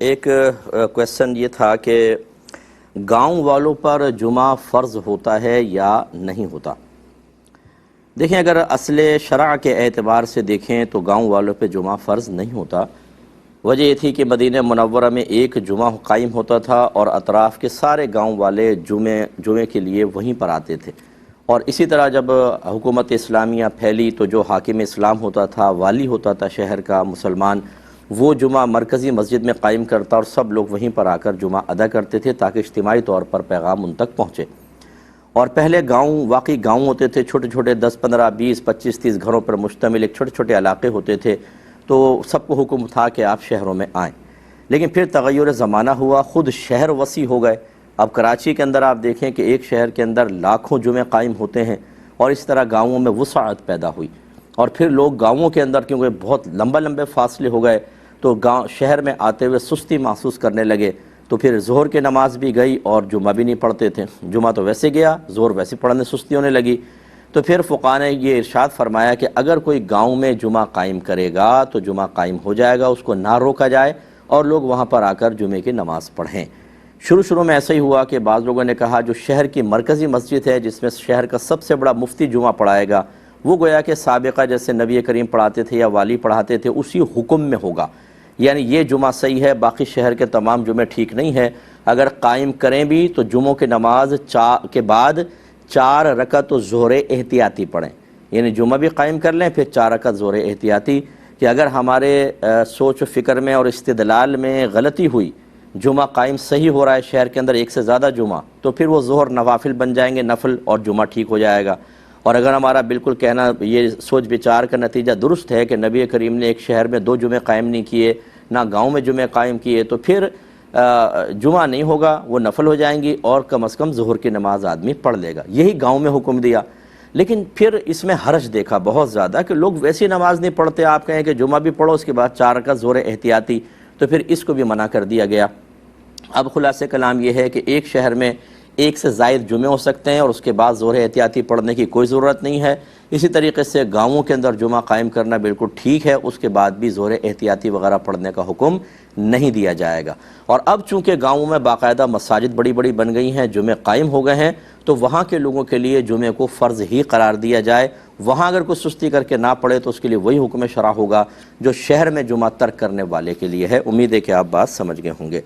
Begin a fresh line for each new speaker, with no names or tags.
ایک کویسچن یہ تھا کہ گاؤں والوں پر جمعہ فرض ہوتا ہے یا نہیں ہوتا۔ دیکھیں، اگر اصل شرع کے اعتبار سے دیکھیں تو گاؤں والوں پہ جمعہ فرض نہیں ہوتا۔ وجہ یہ تھی کہ مدینہ منورہ میں ایک جمعہ قائم ہوتا تھا اور اطراف کے سارے گاؤں والے جمعے کے لیے وہیں پر آتے تھے، اور اسی طرح جب حکومت اسلامیہ پھیلی تو جو حاکم اسلام ہوتا تھا، والی ہوتا تھا شہر کا مسلمان، وہ جمعہ مرکزی مسجد میں قائم کرتا اور سب لوگ وہیں پر آ کر جمعہ ادا کرتے تھے تاکہ اجتماعی طور پر پیغام ان تک پہنچے۔ اور پہلے واقعی گاؤں ہوتے تھے، چھوٹے چھوٹے 10 15 20 25 30 گھروں پر مشتمل ایک چھوٹے چھوٹے علاقے ہوتے تھے، تو سب کو حکم تھا کہ آپ شہروں میں آئیں۔ لیکن پھر تغیر زمانہ ہوا، خود شہر وسیع ہو گئے۔ اب کراچی کے اندر آپ دیکھیں کہ ایک شہر کے اندر لاکھوں جمعے قائم ہوتے ہیں، اور اس طرح گاؤں میں وسعت پیدا ہوئی، اور پھر لوگ گاؤں کے اندر کیونکہ بہت لمبے فاصلے ہو گئے تو شہر میں آتے ہوئے سستی محسوس کرنے لگے، تو پھر ظہر کی نماز بھی گئی اور جمعہ بھی نہیں پڑھتے تھے، جمعہ تو ویسے گیا، ظہر ویسے پڑھنے سستی ہونے لگی۔ تو پھر فقہاء نے یہ ارشاد فرمایا کہ اگر کوئی گاؤں میں جمعہ قائم کرے گا تو جمعہ قائم ہو جائے گا، اس کو نہ روکا جائے اور لوگ وہاں پر آ کر جمعے کی نماز پڑھیں۔ شروع میں ایسا ہی ہوا کہ بعض لوگوں نے کہا جو شہر کی مرکزی مسجد ہے، جس میں شہر کا سب سے بڑا مفتی جمعہ پڑھائے گا، وہ گویا کہ سابقہ جیسے نبی کریم پڑھاتے تھے یا والی پڑھاتے تھے اسی حکم میں ہوگا، یعنی یہ جمعہ صحیح ہے، باقی شہر کے تمام جمعے ٹھیک نہیں ہے۔ اگر قائم کریں بھی تو جمعوں کی نماز کے بعد 4 رکعت ظہر احتیاطی پڑھیں، یعنی جمعہ بھی قائم کر لیں پھر 4 رکعت ظہر احتیاطی، کہ اگر ہمارے سوچ و فکر میں اور استدلال میں غلطی ہوئی، جمعہ قائم صحیح ہو رہا ہے شہر کے اندر ایک سے زیادہ جمعہ، تو پھر وہ ظہر نوافل بن جائیں گے، نفل، اور جمعہ ٹھیک ہو جائے گا۔ اور اگر ہمارا بالکل کہنا یہ سوچ بچار کا نتیجہ درست ہے کہ نبی کریم نے ایک شہر میں 2 جمعے قائم نہیں کیے، نہ گاؤں میں جمعے قائم کیے، تو پھر جمعہ نہیں ہوگا، وہ نفل ہو جائیں گی، اور کم از کم ظہر کی نماز آدمی پڑھ لے گا۔ یہی گاؤں میں حکم دیا۔ لیکن پھر اس میں حرج دیکھا بہت زیادہ کہ لوگ ویسی نماز نہیں پڑھتے، آپ کہیں کہ جمعہ بھی پڑھو اس کے بعد 4 رکعت ظہر احتیاطی، تو پھر اس کو بھی منع کر دیا گیا۔ اب خلاصہ کلام یہ ہے کہ ایک شہر میں ایک سے زائد جمعے ہو سکتے ہیں اور اس کے بعد ظہر احتیاطی پڑھنے کی کوئی ضرورت نہیں ہے۔ اسی طریقے سے گاؤں کے اندر جمعہ قائم کرنا بالکل ٹھیک ہے، اس کے بعد بھی ظہر احتیاطی وغیرہ پڑھنے کا حکم نہیں دیا جائے گا۔ اور اب چونکہ گاؤں میں باقاعدہ مساجد بڑی بن گئی ہیں، جمعے قائم ہو گئے ہیں، تو وہاں کے لوگوں کے لیے جمعے کو فرض ہی قرار دیا جائے۔ وہاں اگر کوئی سستی کر کے نہ پڑھے تو اس کے لیے وہی حکم شرع ہوگا جو شہر میں جمعہ ترک کرنے والے کے لیے ہے۔ امید ہے کہ آپ بات سمجھ گئے ہوں گے۔